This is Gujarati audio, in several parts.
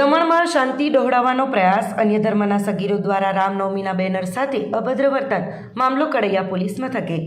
દમણમાં શાંતિ ડહોળવાનો પ્રયાસ, અન્ય ધર્મના સગીરો દ્વારા રામનવમીના બેનર સાથે અભદ્ર વર્તન, મામલો કડૈયા પોલીસ મથકે.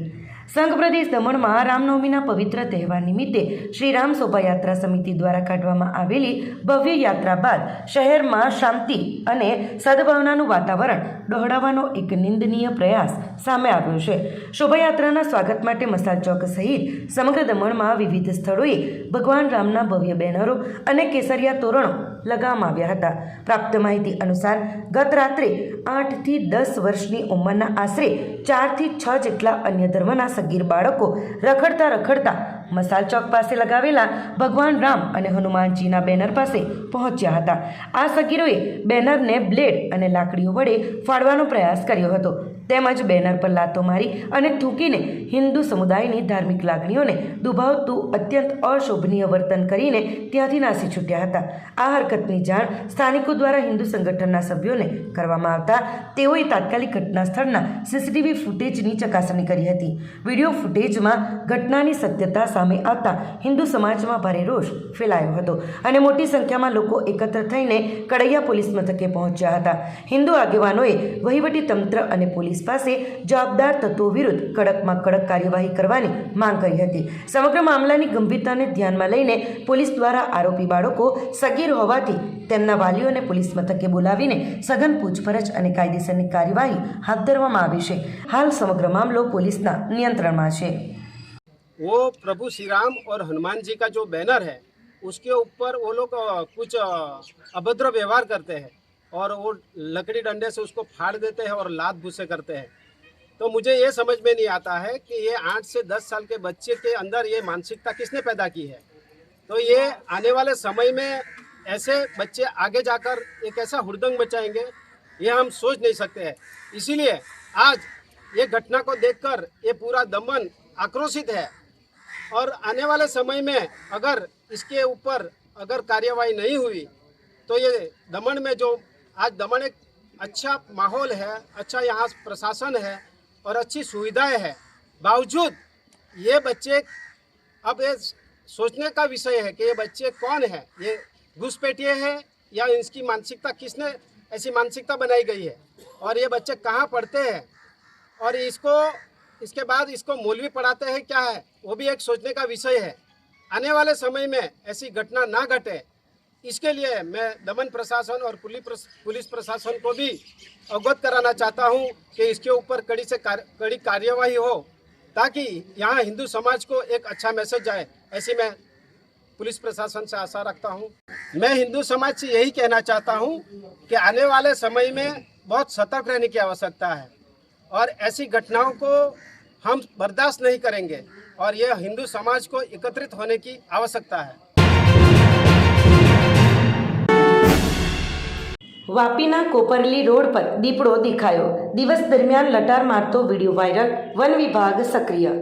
સંઘ પ્રદેશ દમણમાં રામનવમીના પવિત્ર તહેવાર નિમિત્તે શ્રીરામ શોભાયાત્રા સમિતિ દ્વારા કાઢવામાં આવેલી ભવ્ય યાત્રા બાદ શહેરમાં શાંતિ અને સદભાવનાનું વાતાવરણ ડહોળવાનો એક નિંદનીય પ્રયાસ સામે આવ્યો છે. શોભાયાત્રાના સ્વાગત માટે મસાલ ચોક સહિત સમગ્ર દમણમાં વિવિધ સ્થળોએ ભગવાન રામના ભવ્ય બેનરો અને કેસરિયા તોરણો લગાવવામાં આવ્યા હતા. પ્રાપ્ત માહિતી અનુસાર ગત રાત્રે 8 થી 10 વર્ષની ઉંમરના આશરે 4 થી 6 જેટલા અન્ય ધર્મના સગીર બાળકો રખડતા મસાલ ચોક પાસે લગાવેલા ભગવાન રામ અને હનુમાનજીના બેનર પાસે પહોંચ્યા હતા. આ સગીરોએ બેનરને બ્લેડ અને લાકડીઓ વડે ફાડવાનો પ્રયાસ કર્યો હતો, તેમજ બેનર પર લાતો મારી અને થૂકીને હિન્દુ સમુદાયની ધાર્મિક લાગણીઓને દુભાવતું અત્યંત અશોભનીય વર્તન કરીને ત્યાંથી નાસી છૂટ્યા હતા. આ હરકતની જાણ સ્થાનિકો દ્વારા હિન્દુ સંગઠનના સભ્યોને કરવામાં આવતા તેઓએ તાત્કાલિક ઘટના સ્થળના સીસીટીવી ફૂટેજની ચકાસણી કરી હતી. વિડીયો ફૂટેજમાં ઘટનાની સત્યતા સામે આવતા હિન્દુ સમાજમાં ભારે રોષ ફેલાયો હતો અને મોટી સંખ્યામાં લોકો એકત્ર થઈને કડૈયા પોલીસ મથકે પહોંચ્યા હતા. હિન્દુ આગેવાનોએ વહીવટી તંત્ર અને પોલીસ પાસે જવાબદાર તત્વો વિરુદ્ધ કડકમાં કડક કાર્યવાહી કરવાની માંગ કરી હતી. સમગ્ર મામલાની ગંભીરતાને ધ્યાનમાં લઈને પોલીસ દ્વારા આરોપી બાળકો સગીર હોવાથી તેમના વાલીઓને પોલીસ મથકે બોલાવીને સઘન પૂછપરછ અને કાયદેસરની કાર્યવાહી હાથ ધરવામાં આવી છે. હાલ સમગ્ર મામલો પોલીસના નિયંત્રણમાં છે. वो प्रभु श्री राम और हनुमान जी का जो बैनर है उसके ऊपर वो लोग कुछ अभद्र व्यवहार करते हैं और वो लकड़ी डंडे से उसको फाड़ देते हैं और लात भूसे करते हैं. तो मुझे ये समझ में नहीं आता है कि ये 8 से 10 साल के बच्चे के अंदर ये मानसिकता किसने पैदा की है. तो ये आने वाले समय में ऐसे बच्चे आगे जाकर एक ऐसा हुड़दंग मचाएंगे ये हम सोच नहीं सकते हैं. इसीलिए आज ये घटना को देखकर ये पूरा दमन आक्रोशित है और आने वाले समय में अगर इसके ऊपर अगर कार्यवाही नहीं हुई तो ये दमन में जो आज दमन एक अच्छा माहौल है, अच्छा यहाँ प्रशासन है और अच्छी सुविधाएं है, बावजूद ये बच्चे अब ये सोचने का विषय है कि ये बच्चे कौन है, ये घुसपैठिए है या इसकी मानसिकता किसने ऐसी मानसिकता बनाई गई है और ये बच्चे कहाँ पढ़ते हैं और इसके बाद इसको मौलवी पढ़ाते हैं क्या है, वो भी एक सोचने का विषय है. आने वाले समय में ऐसी घटना ना घटे इसके लिए मैं दमन प्रशासन और पुलिस प्रशासन को भी अवगत कराना चाहता हूँ कि इसके ऊपर कड़ी कार्यवाही हो ताकि यहाँ हिंदू समाज को एक अच्छा मैसेज जाए. ऐसी मैं पुलिस प्रशासन से आशा रखता हूँ. मैं हिंदू समाज से यही कहना चाहता हूँ कि आने वाले समय में बहुत सतर्क रहने की आवश्यकता है और ऐसी घटनाओं को हम बर्दाश्त नहीं करेंगे और ये हिंदू समाज को एकत्रित होने की आवश्यकता है. વાપીના કોપરલી રોડ પર દીપડો દેખાયો. દિવસ દરમિયાન લટાર મારતો વિડીયો વાયરલ, વન વિભાગ સક્રિય.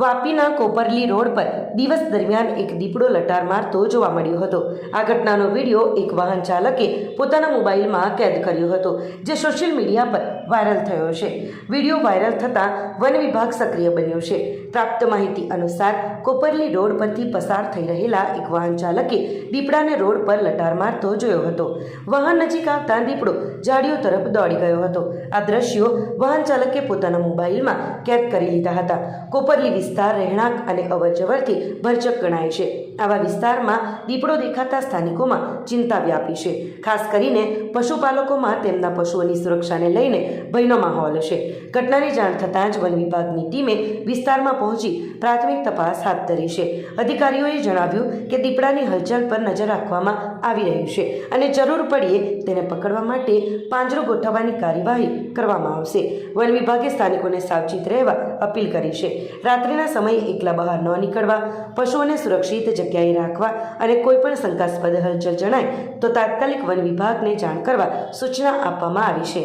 વાપીના કોપરલી રોડ પર દિવસ દરમિયાન એક દીપડો લટાર મારતો જોવા મળ્યો હતો. આ ઘટનાનો વિડીયો એક વાહન ચાલકે પોતાના મોબાઈલમાં કેદ કર્યો હતો, જે સોશિયલ મીડિયા પર વાયરલ થયો છે. વિડીયો વાયરલ થતાં વન વિભાગ સક્રિય બન્યો છે. પ્રાપ્ત માહિતી અનુસાર કોપરલી રોડ પરથી પસાર થઈ રહેલા એક વાહન ચાલકે દીપડાને રોડ પર લટાર મારતો જોયો હતો. વાહન નજીક આવતા દીપડો ઝાડીઓ તરફ દોડી ગયો હતો. આ દ્રશ્યો વાહન ચાલકે પોતાના મોબાઈલમાં કેદ કરી લીધા હતા. કોપરલી વિસ્તાર રહેણાંક અને અવરજવરથી ભરચક ગણાય છે. આવા વિસ્તારમાં દીપડો દેખાતા સ્થાનિકોમાં ચિંતા વ્યાપી છે. ખાસ કરીને પશુપાલકોમાં તેમના પશુઓની સુરક્ષાને લઈને ભયનો માહોલ છે. ઘટનાની જાણ થતાં જ વન વિભાગની ટીમે વિસ્તારમાં પહોંચી પ્રાથમિક તપાસ હાથ ધરી છે. અધિકારીઓએ જણાવ્યું કે દીપડાની હલચલ પર નજર રાખવામાં આવી રહી છે અને જરૂર પડીએ તેને પકડવા માટે પાંજરો ગોઠવવાની કાર્યવાહી કરવામાં આવશે. વન વિભાગે સ્થાનિકોને સાવચેત રહેવા અપીલ કરી છે. રાત્રિના સમયે એકલા બહાર ન નીકળવા, પશુઓને સુરક્ષિત જગ્યાએ રાખવા અને કોઈપણ શંકાસ્પદ હલચલ જણાય તો તાત્કાલિક વન વિભાગને જાણ કરવા સૂચના આપવામાં આવી છે.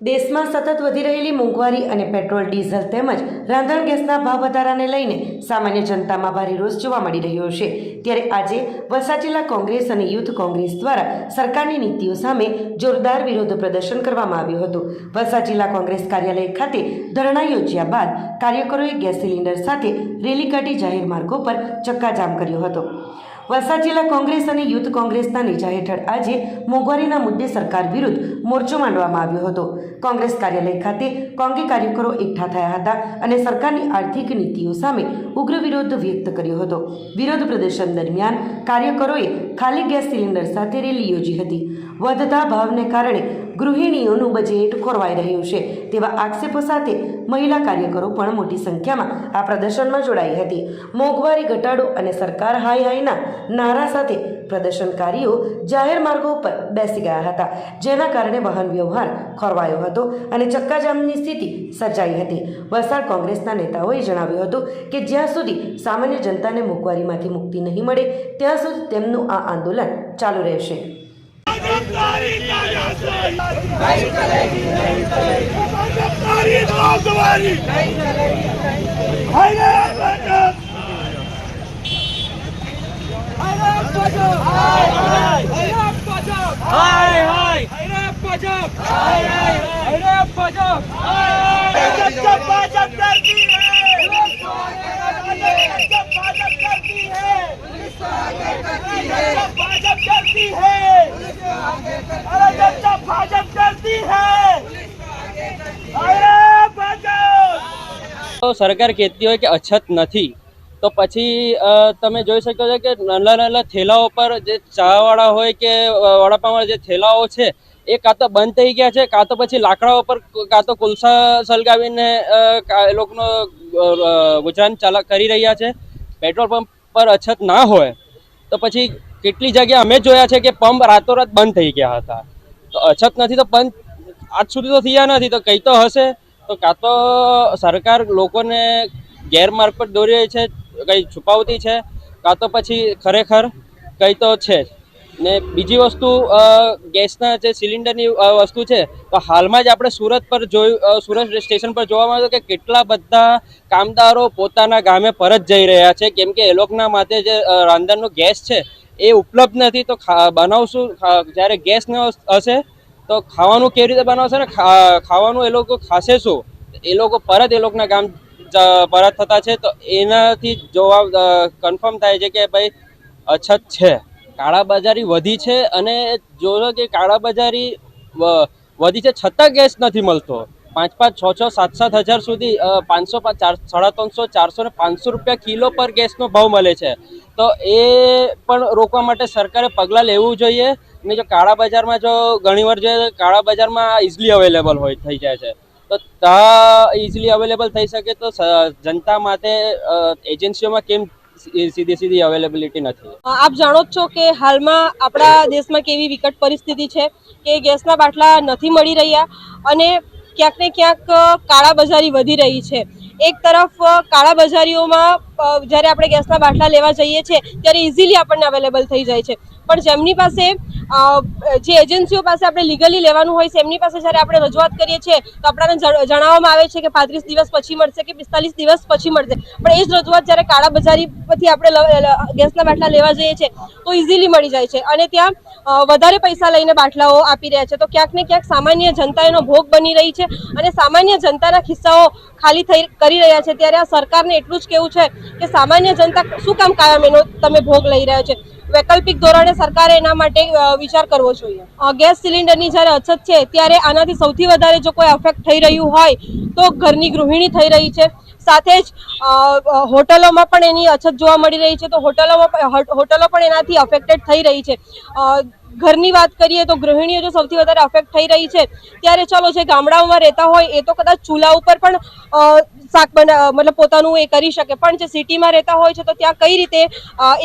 દેશમાં સતત વધી રહેલી મોંઘવારી અને પેટ્રોલ ડીઝલ તેમજ રાંધણ ગેસના ભાવ વધારાને લઈને સામાન્ય જનતામાં ભારે રોષ જોવા મળી રહ્યો છે। ત્યારે આજે વલસાડ જિલ્લા કોંગ્રેસ અને યુથ કોંગ્રેસ દ્વારા સરકારની નીતિઓ સામે જોરદાર વિરોધ પ્રદર્શન કરવામાં આવ્યું હતું। વલસાડ જિલ્લા કોંગ્રેસ કાર્યાલય ખાતે ધરણા યોજ્યા બાદ કાર્યકરોએ ગેસ સિલિન્ડર સાથે રેલી કાઢી જાહેર માર્ગો પર ચક્કાજામ કર્યો હતો। વલસાડ જિલ્લા કોંગ્રેસ અને યુથ કોંગ્રેસના નેજા હેઠળ આજે મોંઘવારીના મુદ્દે સરકાર વિરુદ્ધ મોરચો માંડવામાં આવ્યો હતો। કોંગ્રેસ કાર્યાલય ખાતે કોંગી કાર્યકરો એકઠા થયા હતા અને સરકારની આર્થિક નીતિઓ સામે ઉગ્ર વિરોધ વ્યક્ત કર્યો હતો। વિરોધ પ્રદર્શન દરમિયાન કાર્યકરોએ ખાલી ગેસ સિલિન્ડર સાથે રેલી યોજી હતી। વધતા ભાવને કારણે ગૃહિણીઓનું બજેટ ખોરવાઈ રહ્યું છે તેવા આક્ષેપો સાથે મહિલા કાર્યકરો પણ મોટી સંખ્યામાં આ પ્રદર્શનમાં જોડાઈ હતી। મોંઘવારી ઘટાડો અને સરકાર હાય હાયના નારા સાથે પ્રદર્શનકારીઓ જાહેર માર્ગો પર બેસી ગયા હતા, જેના કારણે વાહન વ્યવહાર ખોરવાયો હતો અને ચક્કાજામની સ્થિતિ સર્જાઈ હતી। વલસાડ કોંગ્રેસના નેતાઓએ જણાવ્યું હતું કે જ્યાં સુધી સામાન્ય જનતાને મોંઘવારીમાંથી મુક્તિ નહીં મળે ત્યાં સુધી તેમનું આ આંદોલન ચાલુ રહેશે। તો સરકાર કહેતી હોય કે અછત નથી, તો પછી તમે જોઈ શકો છો કે નાના નાના થેલાઓ પર જે ચાવાળા હોય કે વડાપાવવાળા જે થેલાઓ છે એ કાં તો બંધ થઈ ગયા છે, કાં તો પછી લાકડાઓ પર કાં તો કોલસા સળગાવીને એ લોકોનો ગુજરાન કરી રહ્યા છે। પેટ્રોલ પંપ પર અછત ના હોય તો પછી કેટલી જગ્યા અમે જોયા છે કે પંપ રાતોરાત બંધ થઈ ગયા હતા। તો અછત નથી તો બંધ આજ સુધી તો થયા નથી, તો કંઈ તો હશે। તો કાં તો સરકાર લોકોને ગેરમાર્ગ પર દોરી રહી છે, કંઈ છુપાવતી છે, કાં તો પછી ખરેખર કંઈ તો છે જ। ને બીજી વસ્તુ ગેસના જે સિલિન્ડરની વસ્તુ છે, તો હાલમાં જ આપણે સુરત સ્ટેશન પર જોવામાં આવ્યું કે કેટલા બધા કામદારો પોતાના ગામે પરત જઈ રહ્યા છે, કેમ કે એ લોકોના માટે જે રાંધણનો ગેસ છે એ ઉપલબ્ધ નથી। તો બનાવશું જ્યારે ગેસ ન હશે તો ખાવાનું કેવી રીતે બનાવશે ને ખાવાનું એ લોકો ખાશે શું? એ લોકો પરત એ લોકોના ગામ પરત થતા છે। તો એનાથી જોવા કન્ફર્મ થાય છે કે ભાઈ અછત છે, કાળાબજારી વધી છે। અને જોજો કે કાળાબજારી વધી છે છતાં ગેસ નથી મળતો। 5,000, 6,000, 7,000 સુધી 500, 350, 400 ને 500 રૂપિયા કિલો પર ગેસનો ભાવ મળે છે। તો એ પણ રોકવા માટે સરકારે પગલાં લેવું જોઈએ। ને જો કાળા બજારમાં જો ઘણીવાર જોઈએ કાળા બજારમાં ઇઝીલી અવેલેબલ થઈ જાય છે, તો ત્યાં ઇઝીલી અવેલેબલ થઈ શકે તો જનતા માટે એજન્સીઓમાં કેમ સીધી અવેલેબિલિટી નથી? આપ જાણો જ છો કે હાલમાં આપણા દેશમાં કેવી વિકટ પરિસ્થિતિ છે કે ગેસના બાટલા નથી મળી રહ્યા અને ક્યાંક ને ક્યાંક કાળાબજારી વધી રહી છે। એક તરફ કાળાબજારીઓમાં જ્યારે આપણે ગેસના બાટલા લેવા જઈએ છીએ ત્યારે ઇઝીલી આપણને અવેલેબલ થઈ જાય છે, પણ જેમની પાસે જે એજન્સીઓ પાસે આપણે લીગલી લેવાનું હોય છે એમની પાસે જ્યારે આપણે રજૂઆત કરીએ છીએ તો આપણને જણાવવામાં આવે છે કે 35 દિવસ પછી મળશે કે 45 દિવસ પછી મળશે, પણ એ જ રજૂઆત જ્યારે કાળાબજારી પછી આપણે ગેસના બાટલા લેવા જઈએ છીએ તો ઇઝીલી મળી જાય છે અને ત્યાં વધારે પૈસા લઈને બાટલાઓ આપી રહ્યા છે। તો ક્યાંક ને ક્યાંક સામાન્ય જનતા એનો ભોગ બની રહી છે અને સામાન્ય જનતાના ખિસ્સાઓ ખાલી કરી રહ્યા છે। ત્યારે આ સરકારને એટલું જ કહેવું છે કે સામાન્ય જનતા શું કામ કાયમ એનો તમે ભોગ લઈ રહ્યા છે? વૈકલ્પિક ધોરણે સરકારે એના માટે વિચાર કરવો જોઈએ। ગેસ સિલિન્ડરની જ્યારે અછત છે ત્યારે આનાથી સૌથી વધારે જો કોઈ અફેક્ટ થઈ રહ્યું હોય તો ઘરની ગૃહિણી થઈ રહી છે, સાથે જ હોટલોમાં પણ એની અછત જોવા મળી રહી છે। તો હોટલો પણ એનાથી અફેક્ટેડ થઈ રહી છે। ઘરની વાત કરીએ તો ગૃહિણીઓ જો સૌથી વધારે અફેક્ટ થઈ રહી છે ત્યારે ચલો જે ગામડાઓમાં રહેતા હોય એ તો કદાચ ચૂલા ઉપર પણ શાક મતલબ પોતાનું એ કરી શકે, પણ જે સિટીમાં રહેતા હોય છે તો ત્યાં કઈ રીતે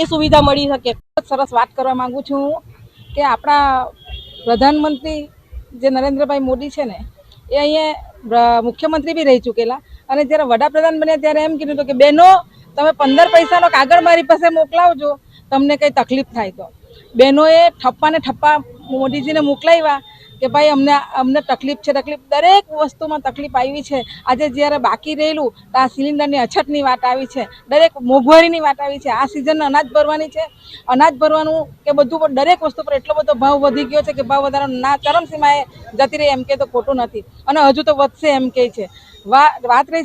એ સુવિધા મળી શકે? સરસ વાત કરવા માંગુ છું કે આપણા પ્રધાનમંત્રી જે નરેન્દ્રભાઈ મોદી છે ને એ અહીંયા મુખ્યમંત્રી બી રહી ચૂકેલા અને જ્યારે વડાપ્રધાન બન્યા ત્યારે એમ કીધું હતું કે બહેનો તમે 15 પૈસાનો કાગળ મારી પાસે મોકલાવજો તમને કંઈ તકલીફ થાય તો। બહેનોએ ઠપ્પા મોદીજીને મોકલાવ્યા કે ભાઈ અમને તકલીફ છે, દરેક વસ્તુમાં તકલીફ આવી છે. આજે જ્યારે બાકી રહેલું તો આ સિલિન્ડરની અછતની વાત આવી છે, દરેક મોંઘવારીની વાત આવી છે. આ સિઝન અનાજ ભરવાની છે, અનાજ ભરવાનું કે બધું દરેક વસ્તુ પર એટલો બધો ભાવ વધી ગયો છે કે ભાવ વધારો ના ચરમસીમાએ જતી રહી એમ કે તો ખોટું નથી, અને હજુ તો વધશે એમ કહે છે. વાત રહી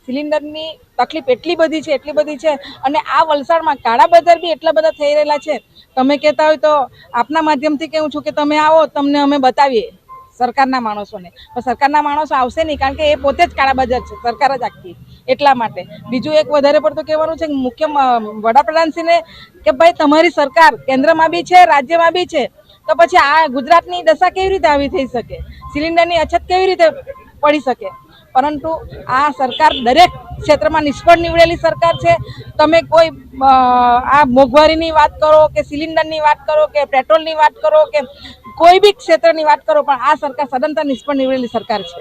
સિલિન્ડરની તકલીફ એટલી બધી છે અને આ વલસાડમાં કાળા બજાર બી એટલા બધા થઈ રહેલા છે. તમે કહેતા હોય તો આપના માધ્યમથી કહું છું કે તમે આવો, તમને અમે બતાવીએ સરકારના માણસોને. પણ સરકારના માણસો આવશે નહીં, કારણ કે એ પોતે જ કાળા બજાર છે, સરકાર જ આખી. એટલા માટે બીજું એક વધારે પડતું કહેવાનું છે મુખ્ય વડાપ્રધાનશ્રીને કે ભાઈ તમારી સરકાર કેન્દ્રમાં બી છે, રાજ્યમાં બી છે, તો પછી આ ગુજરાતની દશા કેવી રીતે આવી થઈ શકે? સિલિન્ડરની અછત કેવી રીતે પડી શકે? પરંતુ આ સરકાર દરેક ક્ષેત્રમાં નિષ્ફળ નીવડેલી સરકાર છે. તમે કોઈ આ મોંઘવારીની વાત કરો કે સિલિન્ડરની વાત કરો કે પેટ્રોલની વાત કરો કે કોઈ બી ક્ષેત્રની વાત કરો, પણ આ સરકાર સદંતર નિષ્ફળ નીવડેલી સરકાર છે.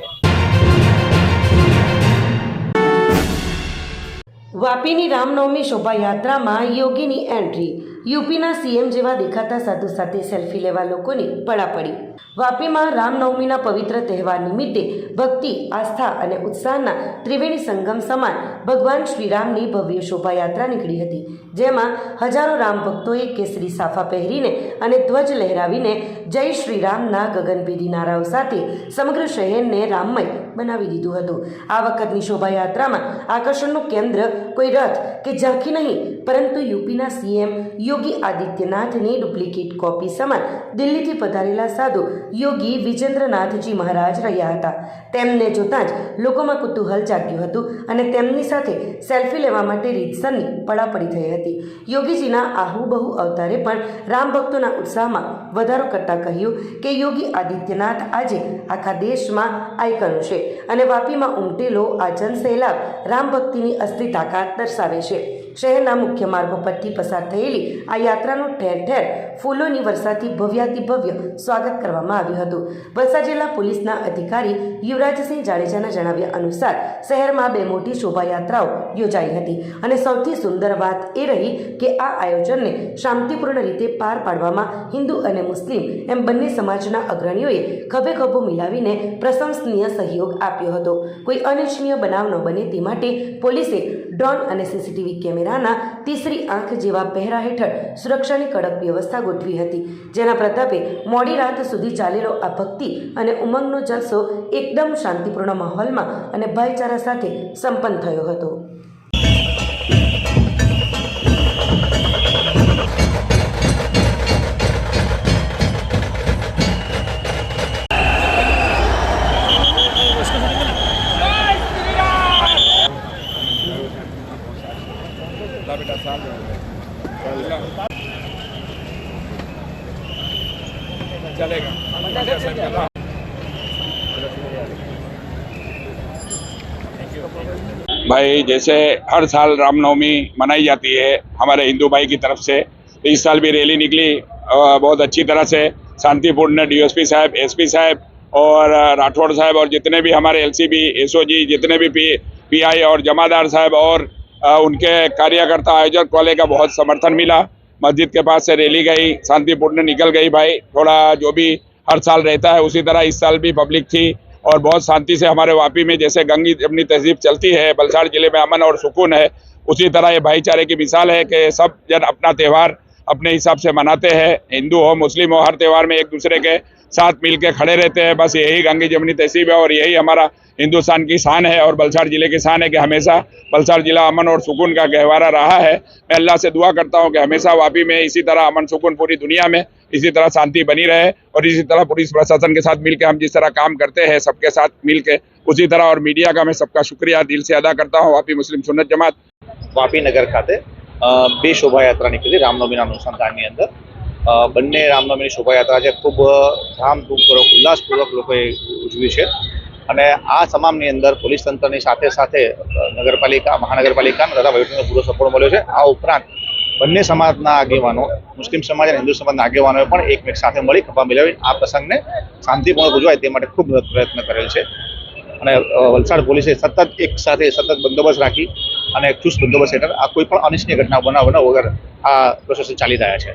વાપીની રામનવમી શોભાયાત્રામાં યોગીની એન્ટ્રી. યુપીના સીએમ જેવા દેખાતા સાધુ સાથે સેલ્ફી લેવા લોકોની પડાપડી. વાપીમાં રામનવમીના પવિત્ર તહેવાર નિમિત્તે ભક્તિ, આસ્થા અને ઉત્સાહના ત્રિવેણી સંગમ સમાન ભગવાન શ્રીરામની ભવ્ય શોભાયાત્રા નીકળી હતી, જેમાં હજારો રામ ભક્તોએ કેસરી સાફા પહેરીને અને ધ્વજ લહેરાવીને જય શ્રીરામના ગગનભેદી નારાઓ સાથે સમગ્ર શહેરને રામમય બનાવી દીધું હતું. આ વખતની શોભાયાત્રામાં આકર્ષણનું કેન્દ્ર કોઈ રથ કે ઝાંખી નહીં, પરંતુ યુપીના સીએમ યોગી આદિત્યનાથની ડુપ્લિકેટ કોપી સમાન દિલ્હીથી પધારેલા સાધુ યોગી વિજેન્દ્રનાથજી મહારાજ રહ્યા હતા. તેમને જોતાં જ લોકોમાં કુતૂહલ જાગ્યું હતું અને તેમની સાથે સેલ્ફી લેવા માટે રીતસરની પડાપડી થઈ હતી. યોગીજીના આહુબહુ અવતારે પણ રામ ભક્તોના ઉત્સાહમાં વધારો કરતા કહ્યું કે યોગી આદિત્યનાથ આજે આખા દેશમાં આઇકન છે અને વાપીમાં ઉમટેલો આ જનસેલાબ રામ ભક્તિની અસલી તાકાત દર્શાવે છે. શહેરના મુખ્ય માર્ગો પરથી પસાર થયેલી આ યાત્રાનું ઠેર ઠેર ફૂલોની વર્ષાથી ભવ્યાતિભવ્ય સ્વાગત કરવામાં આવ્યું હતું. વલસાડ જિલ્લા પોલીસના અધિકારી યુવરાજસિંહ જાડેજાના જણાવ્યા અનુસાર શહેરમાં 2 મોટી શોભાયાત્રાઓ યોજાઈ હતી અને સૌથી સુંદર વાત એ રહી કે આ આયોજનને શાંતિપૂર્ણ રીતે પાર પાડવામાં હિન્દુ અને મુસ્લિમ એમ બંને સમાજના અગ્રણીઓએ ખભે ખભો મિલાવીને પ્રશંસનીય સહયોગ આપ્યો હતો. કોઈ અનિચ્છનીય બનાવ ન બને તે માટે પોલીસે ડ્રોન અને સીસીટીવી કેમેરાના તીસરી આંખ જેવા પહેરા હેઠળ સુરક્ષાની કડક વ્યવસ્થા ગોઠવી હતી, જેના પ્રતાપે મોડી રાત સુધી ચાલેલો આ ભક્તિ અને ઉમંગનો જલસો એકદમ શાંતિપૂર્ણ માહોલમાં અને ભાઈચારા સાથે સંપન્ન થયો હતો. भाई जैसे हर साल रामनवमी मनाई जाती है हमारे हिंदू भाई की तरफ से, इस साल भी रैली निकली बहुत अच्छी तरह से, शांतिपूर्ण. डीएसपी साहब, एसपी साहब और राठौड़ साहब और जितने भी हमारे एलसीबी, एसओजी, जितने भी पीआई और जमादार साहब और उनके कार्यकर्ता आयोजक वाले का बहुत समर्थन मिला. मस्जिद के पास से रैली गई, शांतिपूर्ण निकल गई. भाई थोड़ा जो भी हर साल रहता है उसी तरह इस साल भी पब्लिक थी और बहुत शांति से हमारे वापी में जैसे गंगी अपनी तहजीब चलती है, वलसाड़ जिले में अमन और सुकून है, उसी तरह ये भाईचारे की मिसाल है कि सब जन अपना त्यौहार अपने हिसाब से मनाते हैं. हिंदू हो मुस्लिम हो, हर त्यौहार में एक दूसरे के साथ मिल के खड़े रहते हैं. बस यही गंगी जमनी तहसीब है और यही हमारा हिंदुस्तान की शान है और वलसाड़ जिले की शान है कि हमेशा वलसाड़ जिला अमन और सुकून का गहवारा रहा है. मैं अल्लाह से दुआ करता हूँ कि हमेशा वापी में इसी तरह अमन सुकून, पूरी दुनिया में इसी तरह शांति बनी रहे और इसी तरह पुलिस प्रशासन के साथ मिलकर हम जिस तरह काम करते हैं सबके साथ मिलकर उसी तरह. और मीडिया का मैं सबका शुक्रिया दिल से अदा करता हूँ. वापी मुस्लिम सुन्नत जमात વાપી નગર ખાતે 2 શોભાયાત્રા નીકળી રામનવમીના અનુસંધાનની અંદર. બંને રામનવમીની શોભાયાત્રા છે ખૂબ ધામધૂમપૂર્વક ઉલ્લાસપૂર્વક લોકોએ ઉજવી છે અને આ તમામની અંદર પોલીસ તંત્રની સાથે સાથે નગરપાલિકા, મહાનગરપાલિકાનો તથા વહીવટીનો પૂરો સપોર્ટ મળ્યો છે. આ ઉપરાંત બંને સમાજના આગેવાનો, મુસ્લિમ સમાજ અને હિન્દુ સમાજના આગેવાનોએ પણ એકમેક સાથે મળી ખભા મિલાવી આ પ્રસંગને શાંતિપૂર્વક ઉજવાય તે માટે ખૂબ પ્રયત્ન કરેલ છે અને વલસાડ પોલીસે સતત બંદોબસ્ત રાખી અને ચુસ્ત બંદોબસ્ત હેઠળ આ કોઈ પણ અનિચ્છનીય ઘટના બનાવ વગર આ પ્રોસેસ ચાલી રહ્યા છે.